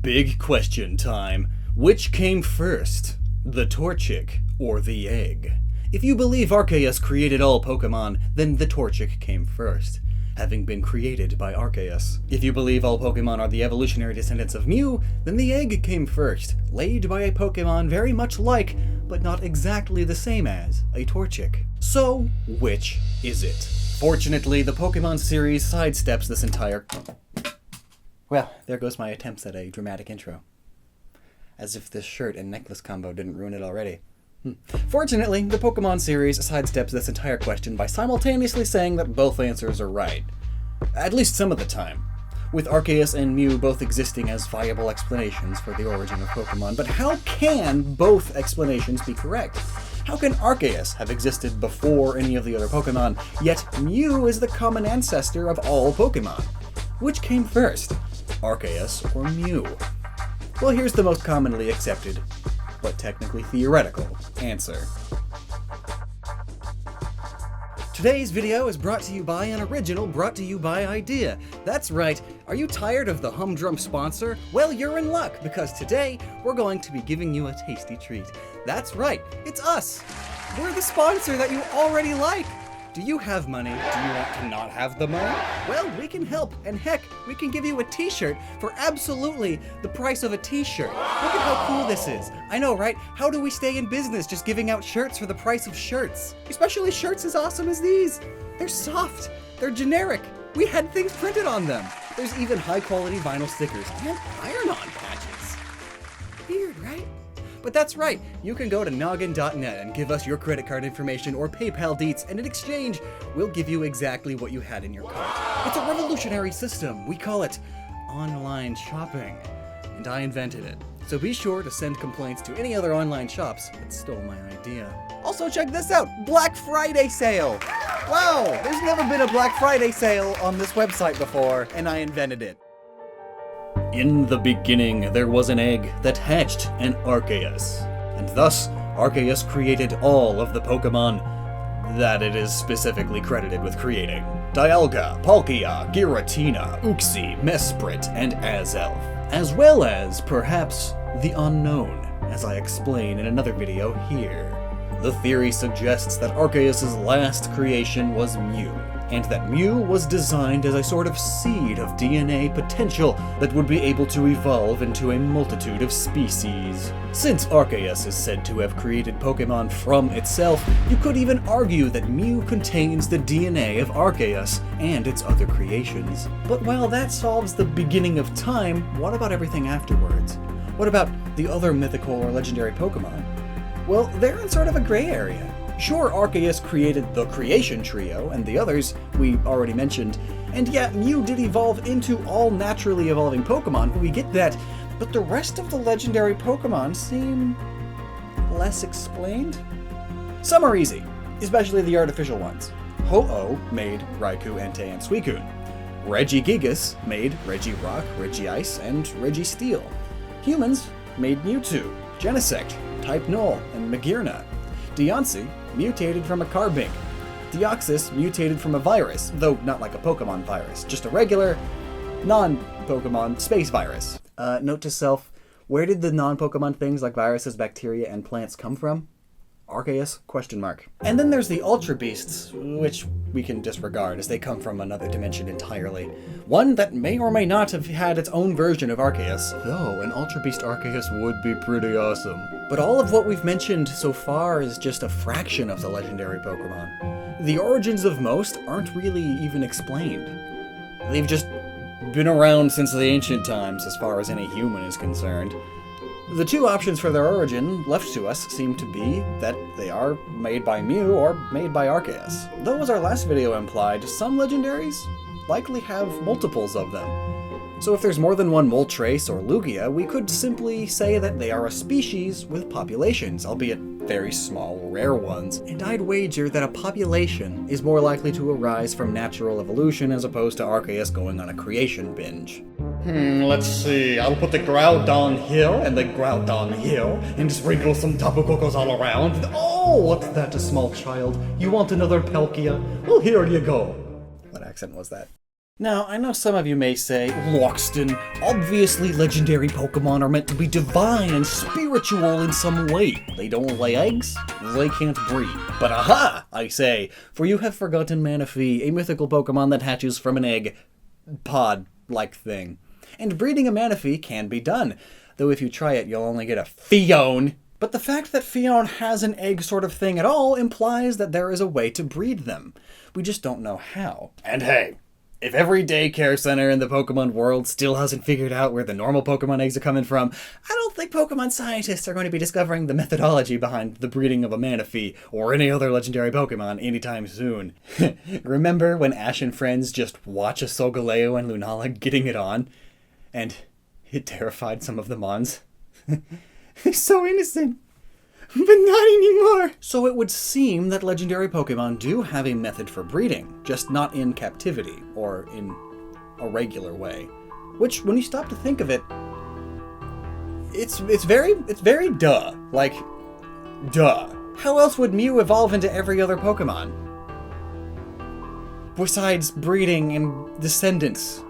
Big question time. Which came first? The Torchic or the egg? If you believe Arceus created all Pokemon, then the Torchic came first, having been created by Arceus. If you believe all Pokemon are the evolutionary descendants of Mew, then the egg came first, laid by a Pokemon very much like, but not exactly the same as, a Torchic. So, which is it? Fortunately, the Pokemon series sidesteps this entire... Well, there goes my attempts at a dramatic intro. As if this shirt and necklace combo didn't ruin it already. Fortunately, the Pokemon series sidesteps this entire question by simultaneously saying that both answers are right. At least some of the time. With Arceus and Mew both existing as viable explanations for the origin of Pokemon. But how can both explanations be correct? How can Arceus have existed before any of the other Pokemon, yet Mew is the common ancestor of all Pokemon? Which came first, Arceus or Mew? Well, here's the most commonly accepted, but technically theoretical, answer. Today's video is brought to you by an original brought to you by idea. That's right, are you tired of the humdrum sponsor? Well, you're in luck, because today we're going to be giving you a tasty treat. That's right, it's us! We're the sponsor that you already like! Do you have money? Do you want to not have the money? Well, we can help, and heck, we can give you a t-shirt for absolutely the price of a t-shirt. Look at how cool this is. I know, right? How do we stay in business just giving out shirts for the price of shirts? Especially shirts as awesome as these. They're soft. They're generic. We had things printed on them. There's even high-quality vinyl stickers and iron-on patches. Weird, right? But that's right, you can go to Gnoggin.net and give us your credit card information or PayPal deets, and in exchange, we'll give you exactly what you had in your cart. It's a revolutionary system. We call it online shopping, and I invented it. So be sure to send complaints to any other online shops that stole my idea. Also check this out, Black Friday sale! Wow, there's never been a Black Friday sale on this website before, and I invented it. In the beginning, there was an egg that hatched an Arceus, and thus Arceus created all of the Pokemon that it is specifically credited with creating. Dialga, Palkia, Giratina, Uxie, Mesprit, and Azelf, as well as, perhaps, the unknown, as I explain in another video here. The theory suggests that Arceus' last creation was Mew, and that Mew was designed as a sort of seed of DNA potential that would be able to evolve into a multitude of species. Since Arceus is said to have created Pokemon from itself, you could even argue that Mew contains the DNA of Arceus and its other creations. But while that solves the beginning of time, what about everything afterwards? What about the other mythical or legendary Pokemon? Well, they're in sort of a gray area. Sure, Arceus created the Creation Trio, and the others we already mentioned, and yeah, Mew did evolve into all naturally evolving Pokemon, we get that, but the rest of the legendary Pokemon seem less explained? Some are easy, especially the artificial ones. Ho-Oh made Raikou, Entei, and Suicune. Regigigas made Regirock, Regice, and Registeel. Humans made Mewtwo, Genesect, Type Null, and Magearna. Deontay mutated from a Carbink. Deoxys mutated from a virus, though not like a Pokemon virus, just a regular, non-Pokemon space virus. Note to self, where did the non-Pokemon things like viruses, bacteria, and plants come from? Arceus? ? And then there's the Ultra Beasts, which we can disregard as they come from another dimension entirely. One that may or may not have had its own version of Arceus, though an Ultra Beast Arceus would be pretty awesome. But all of what we've mentioned so far is just a fraction of the legendary Pokemon. The origins of most aren't really even explained. They've just been around since the ancient times as far as any human is concerned. The two options for their origin left to us seem to be that they are made by Mew or made by Arceus. Though, as our last video implied, some legendaries likely have multiples of them. So if there's more than one Moltres or Lugia, we could simply say that they are a species with populations, albeit very small, rare ones. And I'd wager that a population is more likely to arise from natural evolution as opposed to Arceus going on a creation binge. Let's see, I'll put the Groudon here and the Groudon here, and sprinkle some Tapu Kokos all around. Oh, what's that, a small child? You want another Palkia? Well, here you go. What accent was that? Now, I know some of you may say, Lockstin, obviously legendary Pokemon are meant to be divine and spiritual in some way. They don't lay eggs, they can't breed. But aha, I say, for you have forgotten Manaphy, a mythical Pokemon that hatches from an egg pod-like thing. And breeding a Manaphy can be done, though if you try it, you'll only get a Phione. But the fact that Phione has an egg sort of thing at all implies that there is a way to breed them. We just don't know how. And hey, if every daycare center in the Pokemon world still hasn't figured out where the normal Pokemon eggs are coming from, I don't think Pokemon scientists are going to be discovering the methodology behind the breeding of a Manaphy or any other legendary Pokemon anytime soon. Remember when Ash and friends just watch a Solgaleo and Lunala getting it on? And it terrified some of the Mons. They're so innocent. But not anymore! So it would seem that legendary Pokemon do have a method for breeding, just not in captivity, or in a regular way. Which, when you stop to think of it, it's very duh. Like, duh. How else would Mew evolve into every other Pokemon? Besides breeding and descendants.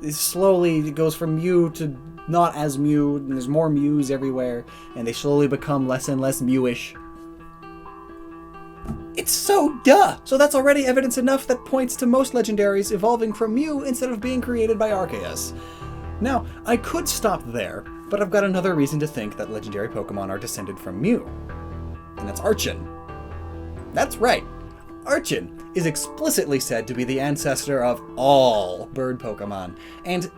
It goes from Mew to not as Mew, and there's more Mews everywhere, and they slowly become less and less Mewish. It's so duh! So that's already evidence enough that points to most legendaries evolving from Mew instead of being created by Arceus. Now, I could stop there, but I've got another reason to think that legendary Pokemon are descended from Mew. And that's Archon. That's right. Archon is explicitly said to be the ancestor of all bird Pokemon, and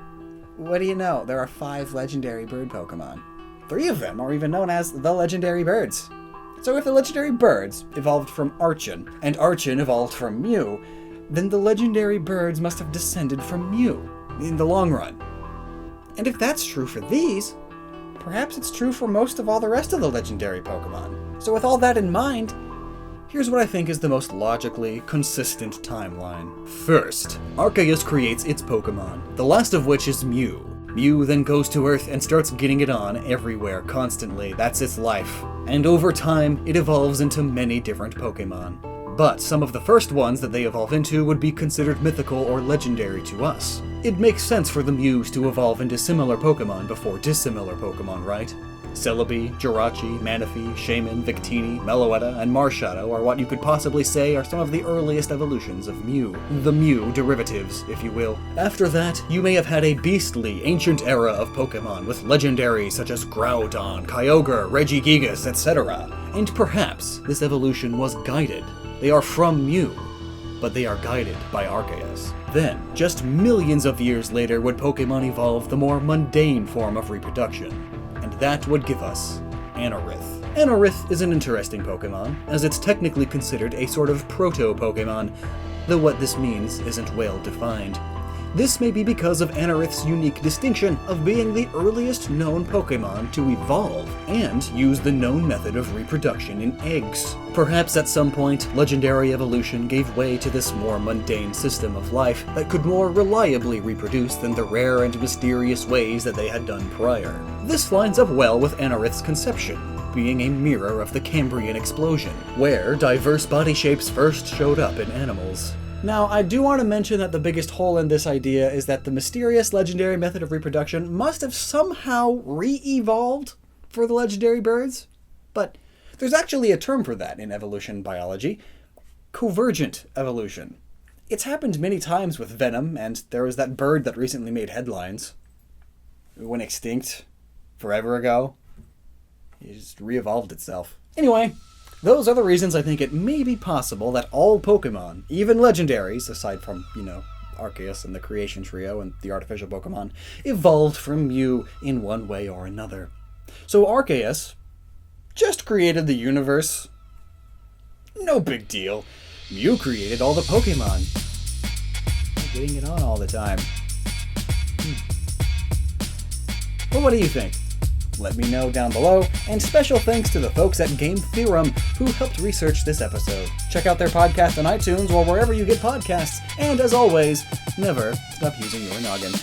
what do you know? There are 5 legendary bird Pokemon. 3 of them are even known as the legendary birds. So if the legendary birds evolved from Archon, and Archon evolved from Mew, then the legendary birds must have descended from Mew, in the long run. And if that's true for these, perhaps it's true for most of all the rest of the legendary Pokemon. So with all that in mind, here's what I think is the most logically consistent timeline. First, Arceus creates its Pokemon, the last of which is Mew. Mew then goes to Earth and starts getting it on everywhere, constantly. That's its life. And over time, it evolves into many different Pokemon. But some of the first ones that they evolve into would be considered mythical or legendary to us. It makes sense for the Mews to evolve into similar Pokemon before dissimilar Pokemon, right? Celebi, Jirachi, Manaphy, Shaman, Victini, Meloetta, and Marshadow are what you could possibly say are some of the earliest evolutions of Mew. The Mew derivatives, if you will. After that, you may have had a beastly, ancient era of Pokemon with legendaries such as Groudon, Kyogre, Regigigas, etc. And perhaps this evolution was guided. They are from Mew, but they are guided by Arceus. Then, just millions of years later, would Pokemon evolve the more mundane form of reproduction. And that would give us Anorith. Anorith is an interesting Pokemon, as it's technically considered a sort of proto-Pokemon, though what this means isn't well defined. This may be because of Anorith's unique distinction of being the earliest known Pokemon to evolve and use the known method of reproduction in eggs. Perhaps at some point, legendary evolution gave way to this more mundane system of life that could more reliably reproduce than the rare and mysterious ways that they had done prior. This lines up well with Anorith's conception, being a mirror of the Cambrian explosion, where diverse body shapes first showed up in animals. Now, I do want to mention that the biggest hole in this idea is that the mysterious legendary method of reproduction must have somehow re-evolved for the legendary birds. But there's actually a term for that in evolution biology: convergent evolution. It's happened many times with venom, and there was that bird that recently made headlines. It went extinct forever ago. It just re-evolved itself. Anyway, those are the reasons I think it may be possible that all Pokemon, even legendaries, aside from, Arceus and the Creation Trio and the artificial Pokemon, evolved from Mew in one way or another. So Arceus just created the universe. No big deal. Mew created all the Pokemon. Getting it on all the time. Well, what do you think? Let me know down below, and special thanks to the folks at Game Theorem who helped research this episode. Check out their podcast on iTunes or wherever you get podcasts, and as always, never stop using your noggin.